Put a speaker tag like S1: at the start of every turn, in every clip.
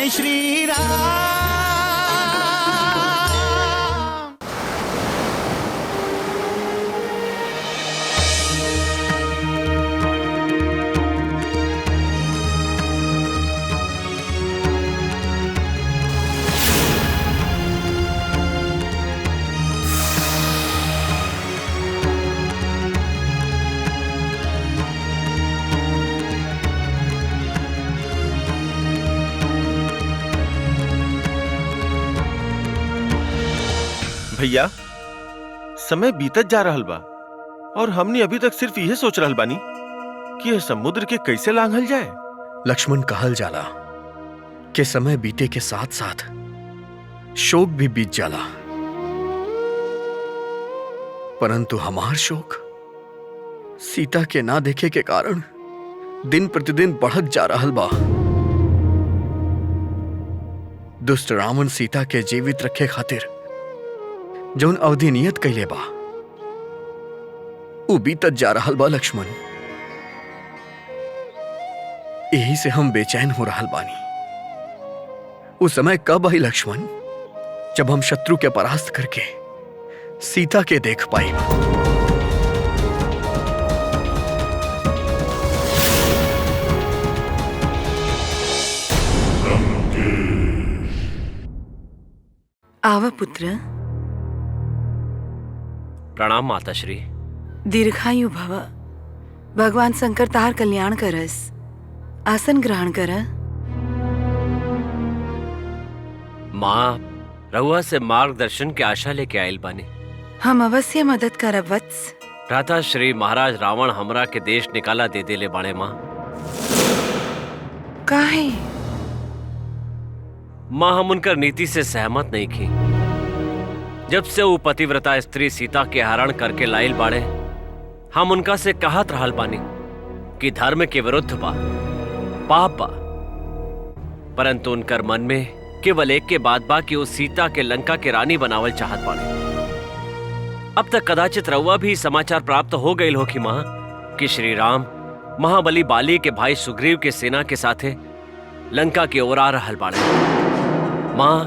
S1: जय श्री राम।
S2: भैया, समय बीतत जा रहल बा और हमने अभी तक सिर्फ यह सोच रहल बानी कि यह समुद्र के कैसे लांघल जाए।
S3: लक्ष्मण, कहल जाला कि समय बीते के साथ साथ शोक भी बीत जाला, परंतु हमार शोक सीता के ना देखे के कारण दिन प्रतिदिन बढ़त जा रहल बा। दुष्ट रावण सीता के जीवित रखे खातिर जौन अवधि नियत कैले बा उ बीतत जा रहल बा लक्ष्मण। यही से हम बेचैन हो रहल बानी। उस समय कब आई लक्ष्मण जब हम शत्रु के परास्त करके सीता के देख पाए।
S4: आवा पुत्र।
S5: प्रणाम माताश्री।
S4: दीर्घायु भव। भगवान शंकर तार कल्याण करस। आसन ग्रहण कर।
S5: माँ, रहुआ से मार्गदर्शन के आशा लेके आयल बानी।
S4: हम अवश्य मदद करब वत्स।
S5: भ्राता श्री महाराज रावण हमरा के देश निकाला दे देले बाड़े माँ।
S4: काहे?
S5: माँ, हम उनकर नीति से सहमत नहीं की। जब से वो पतिव्रता स्त्री सीता के हरण करके लाइल बाड़े, हम उनका से कहत रहल बानी कि धर्म के विरुद्ध बा, पाप बा, परंतु उनकर मन में केवल एक के बात बा कि वो सीता के लंका के रानी बनावल चाहत बाड़े। अब तक कदाचित रउआ भी समाचार प्राप्त हो गई हो कि माँ कि श्री राम महाबली बाली के भाई सुग्रीव के सेना के साथे लंका की ओर आ रहल बाड़े। माँ,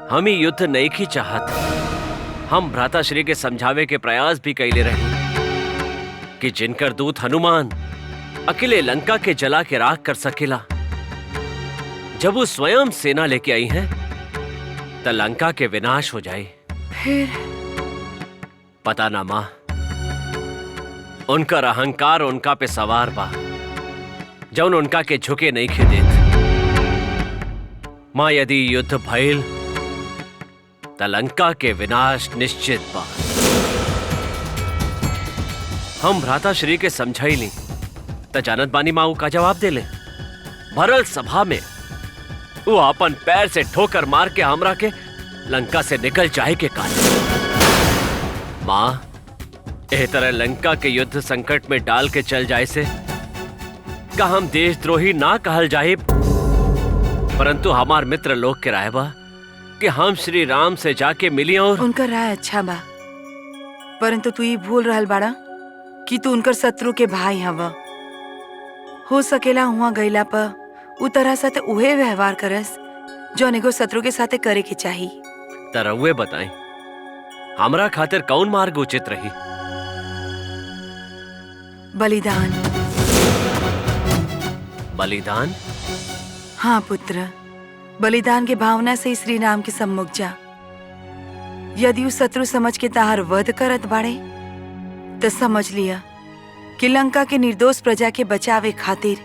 S5: हम ही युद्ध नहीं की चाहत। हम भ्राताश्री के समझावे के प्रयास भी कैले रहे कि जिनकर दूत हनुमान अकेले लंका के जला के राख कर सकेला, जब वो स्वयं सेना लेके आई हैं, तो लंका के विनाश हो जाए।
S4: फिर
S5: पता ना माँ, उनका अहंकार उनका पे सवार बा, जौन उनका के झुके नहीं खेदेत। माँ, यदि युद्ध भइल त लंका के विनाश निश्चित बा। हम भ्राताश्री के समझाइली त जानत बानी माँ का जवाब देले। भरल सभा में वो अपन पैर से ठोकर मार के हमरा के लंका से निकल जाए के काले। माँ, एह तरह लंका के युद्ध संकट में डाल के चल जाए से का हम देशद्रोही ना कहल जाए, परंतु हमार मित्र लोग के राय बा कि हम श्री राम से जाके मिली और
S4: उनका राय अच्छा बा, परंतु तू ये भूल रहल बाड़ा कि तू उनकर शत्रु के भाई हवा। हो सकेला हुआ गईला पर उ तरह से उहे व्यवहार करस जो एगो शत्रु के साथे करे के चाही।
S5: तरहुए बताएं, हमरा खातिर कौन मार्ग उचित रही?
S4: बलिदान।
S5: बलिदान?
S4: हाँ पुत्र, बलिदान के भावना से श्री राम के सम्मुख जा। यदि उ शत्रु समझ के ताहार वध करत बाड़े तो समझ लिया कि लंका के निर्दोष प्रजा के बचावे खातिर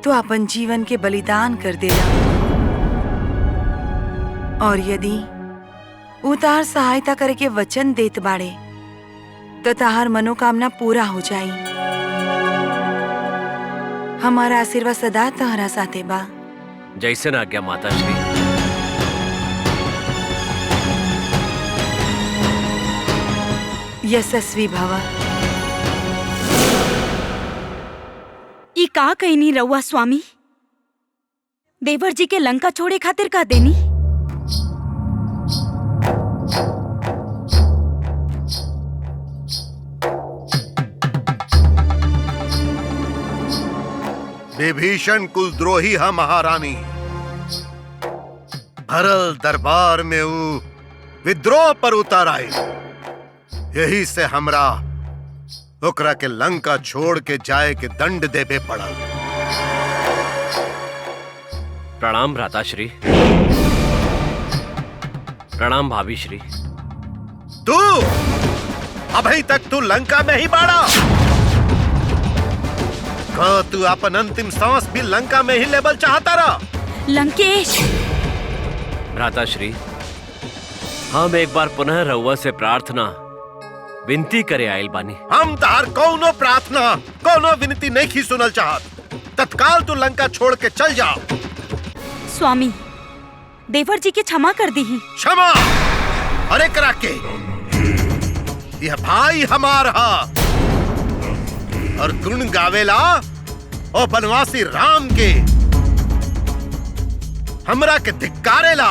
S4: तो अपन जीवन के बलिदान कर देला। और यदि उ ताहार सहायता करे के वचन देत बाड़े तो ताहार मनोकामना पूरा हो जाई। हमारा आशीर्वाद सदा तहरा साथे बा।
S5: जैसे ना आज्ञा माताश्री।
S4: यशस्वी भवा।
S6: ई का कहनी रउआ स्वामी? देवर जी के लंका छोड़े खातिर का देनी?
S7: विभीषण कुलद्रोही है महारानी।
S1: भरल दरबार में ऊ विद्रोह पर उतर आई। यही से हमरा ओकरा के लंका छोड़ के जाए के दंड देवे पड़ल।
S5: प्रणाम भ्राताश्री। प्रणाम भाभी श्री।
S1: तू अभी तक तू लंका में ही बाड़ा। का तू अपन अंतिम सांस भी लंका में ही लेबल चाहता रहा?
S6: लंकेश!
S5: भ्राताश्री, हम एक बार पुनः रउआ से प्रार्थना विनती करे आयल बानी।
S1: हम तार कौनो प्रार्थना कौनो विनती नहीं की सुनल चाहत। तत्काल तू लंका छोड़ के चल जा।
S6: स्वामी, देवर जी के क्षमा कर दी।
S1: क्षमा? अरे करा के यह भाई हमारा और गुण गावेला और बनवासी राम के, हमरा के धिक्कारेला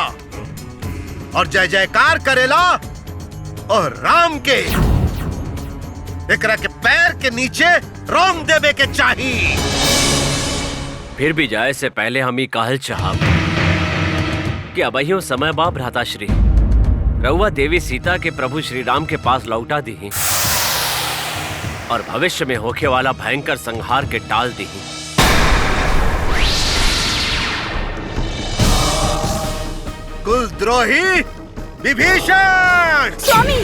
S1: और जय जयकार करेला और राम के एकरा के पैर के नीचे रोम देवे के चाहिए।
S5: फिर भी जाए से पहले हम ही कहल चाहब कि अबहियो समय बा भ्राताश्री, रउआ देवी सीता के प्रभु श्री राम के पास लौटा दी और भविष्य में होके वाला भयंकर संहार के टाल दी।
S1: कुलद्रोही विभीषण!
S6: स्वामी!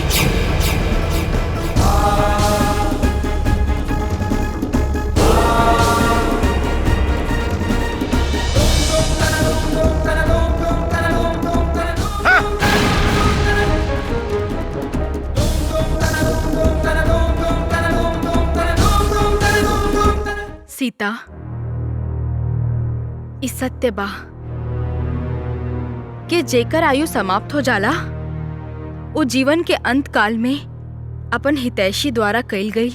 S7: सीता, ई सत्य बा कि जेकर आयु समाप्त हो जाला वो जीवन के अंत काल में अपन हितैषी द्वारा कईल गई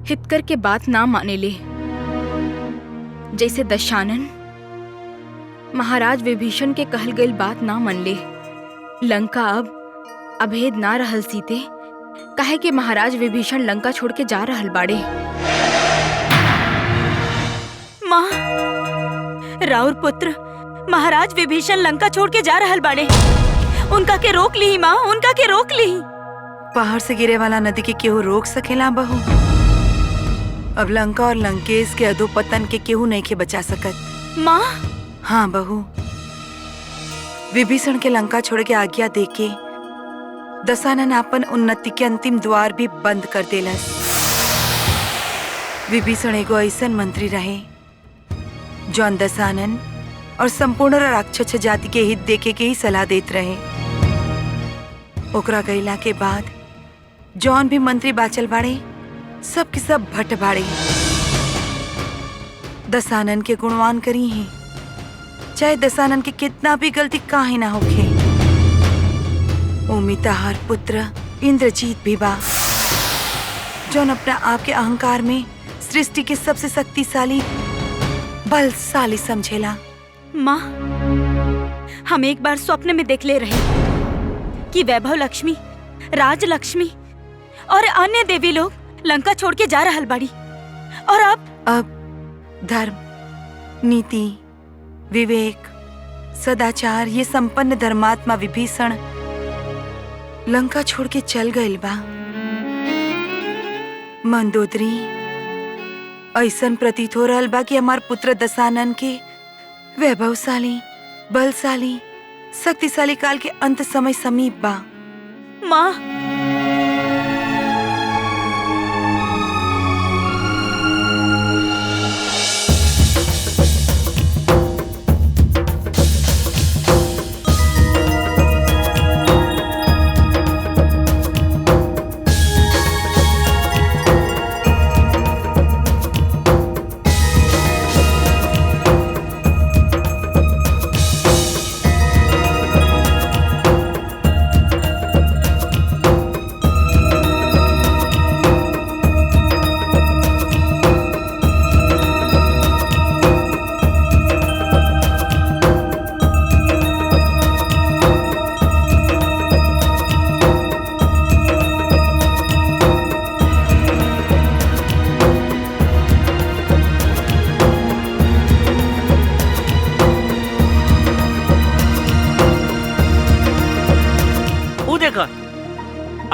S7: हितकर के बात ना माने ले। जैसे दशानन महाराज विभीषण के कहल गई बात ना मन ले। लंका अब अभेद ना रहल सीते, काहे कि महाराज विभीषण लंका छोड़ के जा रहल बाड़े।
S6: माँ, राउर पुत्र महाराज विभीषण लंका छोड़ के जा रहल बाड़े। उनका के रोक ली माँ, उनका के रोक ली।
S4: पहाड़ से गिरे वाला नदी के केहू रोक सकेला बहू? अब लंका और लंकेश के अधोपतन के केहू नहीं के बचा सकत।
S6: माँ!
S4: हाँ बहू, विभीषण के लंका छोड़ के आज्ञा देके दशानन अपन उन्नति के अंतिम द्वार भी बंद कर देलस। विभीषण एगो ऐसन मंत्री रहे जौन दशानन और संपूर्ण राक्षस जाति के हित देखे के ही सलाह देत रहे। ओकरा गईला के बाद जौन भी मंत्री बाचल बाड़े सब के सब भट बाड़े। दशानन के गुणवान करी हैं, चाहे दशानन के कितना भी गलती काहे ना होखे। उमिताहार पुत्र इंद्रजीत भी बा जौन अपना आप के अहंकार में सृष्टि के सबसे शक्तिशाली बलशाली समझेला।
S6: माँ, हम एक बार स्वप्न में देख ले रहे कि वैभव लक्ष्मी, राज लक्ष्मी और अन्य देवी लोग लंका छोड़ के जा रहल बाड़ी। और अब
S4: धर्म, नीति, विवेक, सदाचार ये संपन्न धर्मात्मा विभीषण लंका छोड़ के चल गइल बा। मंदोदरी, ऐसन प्रतीत हो रहल बा कि हमार पुत्र दशानन के वैभवशाली, बलशाली, शक्तिशाली काल के अंत समय समीप बा।
S6: माँ,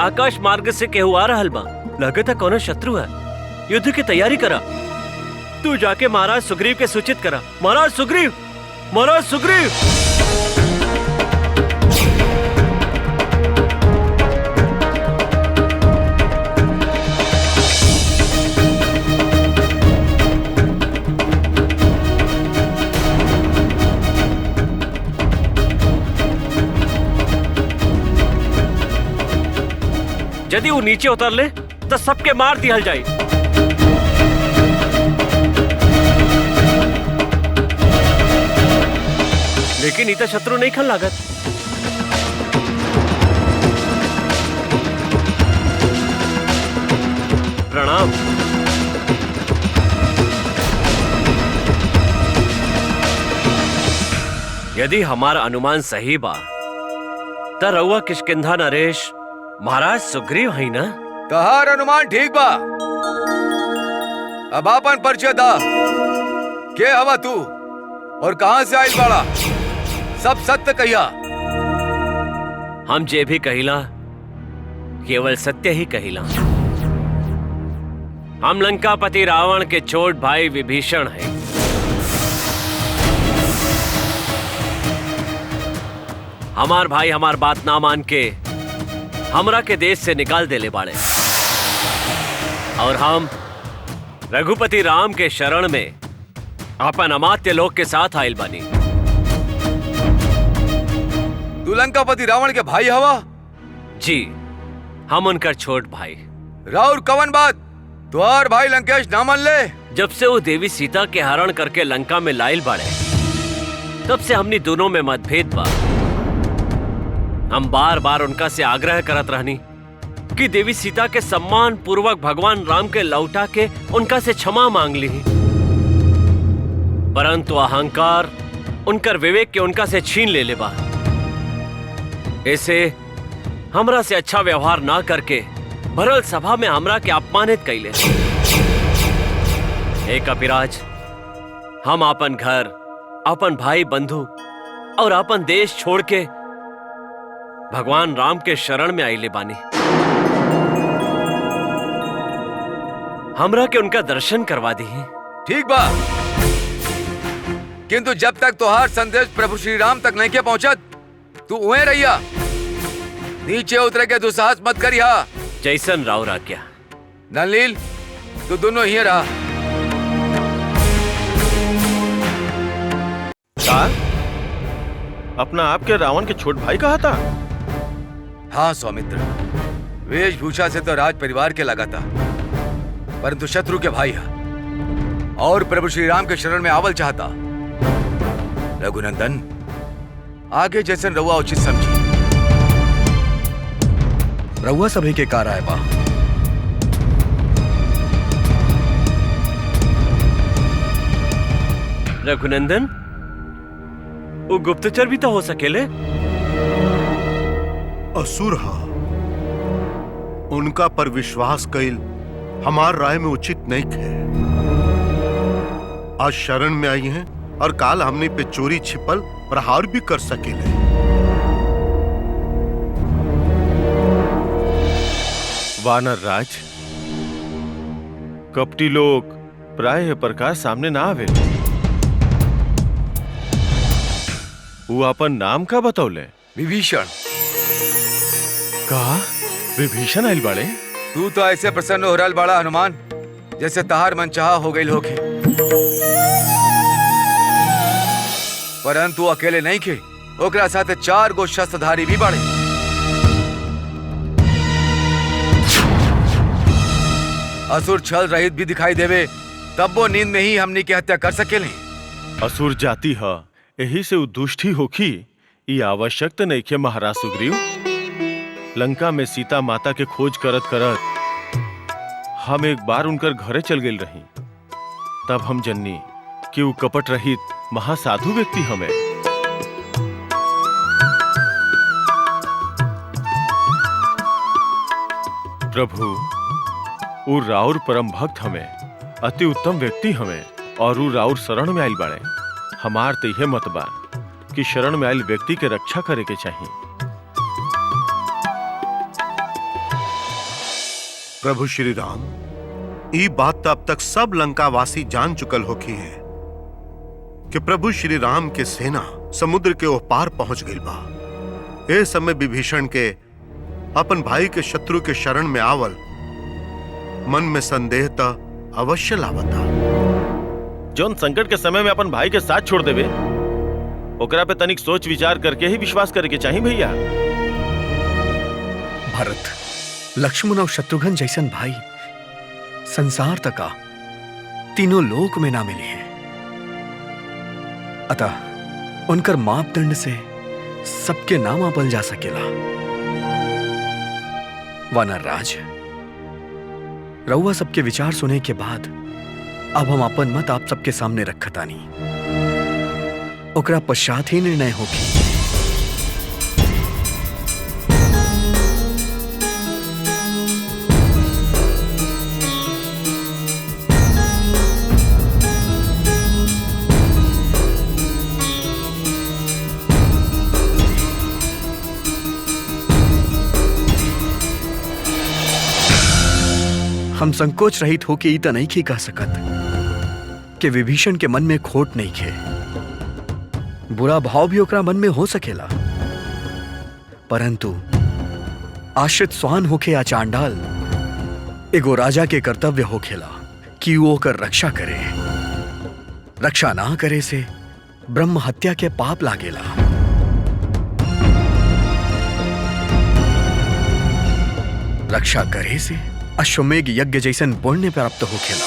S5: आकाश मार्ग से केहू आ रहल बा। लगता कोनो शत्रु है। युद्ध की तैयारी करा। तू जाके महाराज सुग्रीव के सूचित करा। महाराज सुग्रीव, महाराज सुग्रीव। यदि वो नीचे उतर ले तो सबके मार दिया जाए। लेकिन इतना शत्रु नहीं खन लागत। प्रणाम। यदि हमारा अनुमान सही बा तो रउआ किष्किंधा नरेश महाराज सुग्रीव है ना?
S8: तहार अनुमान ठीक बा। अब आपन परिचय दा। के हवा तू और कहां से आइल बाड़ा? सब सत्य कहिया।
S5: हम जे भी कहिला केवल सत्य ही कहिला। हम लंकापति रावण के छोट भाई विभीषण हैं। हमार भाई हमार बात ना मान के हमरा के देश से निकाल देले बाड़े और हम रघुपति राम के शरण में अपन अमात्य लोग के साथ आइल बानी।
S8: तू लंकापति रावण के भाई हवा?
S5: जी, हम उनकर छोट भाई।
S8: राउर कवन बात तुहार भाई लंकेश ना मान ले?
S5: जब से वो देवी सीता के हरण करके लंका में लाइल बाड़े तब से हमनी दोनों में मतभेद बा। हम बार बार उनका से आग्रह करत रहनी कि देवी सीता के सम्मान पूर्वक भगवान राम के लौटा के उनका से क्षमा मांग ली, परंतु अहंकार उनकर विवेक के उनका से छीन ले लेबा। ऐसे हमरा से अच्छा व्यवहार ना करके भरल सभा में हमरा के अपमानित कैले। हे कपिराज, हम अपन घर, अपन भाई बंधु और अपन देश छोड़ के भगवान राम के शरण में आइले बानी। हमरा के उनका दर्शन करवा दी।
S8: ठीक बा, किंतु जब तक तुहार संदेश प्रभु श्री राम तक नहीं के पहुंचत तू उहे रहिया। नीचे उतरे के दुसाहस मत करिया।
S5: जैसन राव आज्ञा।
S8: नलिल, तू दोनों ही रहा।
S2: अपना आपके रावण के छोट भाई कहा था?
S8: हाँ सौमित्र, वेशभूषा से तो राज परिवार के लगा था, परंतु शत्रु के भाई है और प्रभु श्री राम के शरण में आवल चाहता। रघुनंदन, आगे जैसन रउआ उचित समझी।
S3: रउआ सभी के कार आए बा।
S5: रघुनंदन, वो गुप्तचर भी तो हो सकेले।
S1: असुर हा, उनका पर विश्वास कइल हमार राय में उचित नहीं है। आज शरण में आई हैं और काल हमने पे चोरी छिपल प्रहार भी कर सकेले।
S2: वानर राज, कपटी लोग प्राय प्रकार सामने ना आवे। वो अपन नाम का बतौले?
S8: विभीषण।
S2: का विभीषण आइल बाड़े?
S8: तू तो ऐसे प्रसन्न हो रहल बाड़ा हनुमान, जैसे तहार मन चाहा हो गई होके। परंतु अकेले नहीं खे, ओकरा साथे 4 गो शस्त्रधारी भी बाड़े। असुर छल रहित भी दिखाई देवे, तब वो नींद में ही हमनी की हत्या कर सकेले।
S2: असुर जाति है, यही से उदुष्टी होखी। ये आवश्यक तो नहीं खे महाराज सुग्रीव। लंका में सीता माता के खोज करत करत हम एक बार उनकर घरे चल गए रही। तब हम जन्नी कि वो कपट रहित महासाधु व्यक्ति हमें। प्रभु, वो राउर परम भक्त हमें, अति उत्तम व्यक्ति हमें और वो राउर शरण में आइल बाड़े। हमार तो यह मत बा कि शरण में आइल व्यक्ति के रक्षा करे के चाहिए।
S1: प्रभु श्री राम, ई बात तो अब तक सब लंकावासी जान चुकल होखी है कि प्रभु श्री राम के सेना समुद्र के ओह पार पहुंच गई बा। ए समय विभीषण के अपन भाई के शत्रु के शरण में आवल मन में संदेह त अवश्य लावता।
S2: जौन संकट के समय में अपन भाई के साथ छोड़ देवे, ओकरा पे तनिक सोच विचार करके ही विश्वास करे के चाहिए भैया।
S3: भरत, लक्ष्मण और शत्रुघ्न जैसन भाई संसार तका तीनों लोक में ना मिले हैं। अतः उनकर मापदंड से सबके नाम आपल जा सकेला। वानर राज, रउआ सबके विचार सुने के बाद अब हम अपन मत आप सबके सामने रखतानी। ओकरा पश्चात ही निर्णय होगी। हम संकोच रहित होके ई त नहीं की कह सकत कि विभीषण के मन में खोट नहीं खे। बुरा भाव भी ओकरा मन में हो सकेला, परंतु आश्रित स्वान होके या चांडाल, एगो राजा के कर्तव्य होखेला कि वो ओकर रक्षा करे। रक्षा ना करे से ब्रह्म हत्या के पाप लागेला। रक्षा करे से अश्वमेघ यज्ञ जैसन पुण्य प्राप्त होखेला।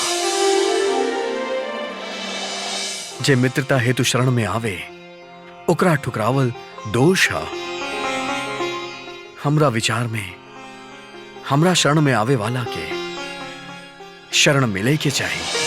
S3: जे मित्रता हेतु शरण में आवे, ओकरा ठुकरावल दोष है। हमरा विचार में हमरा शरण में आवे वाला के शरण मिले के चाहिए।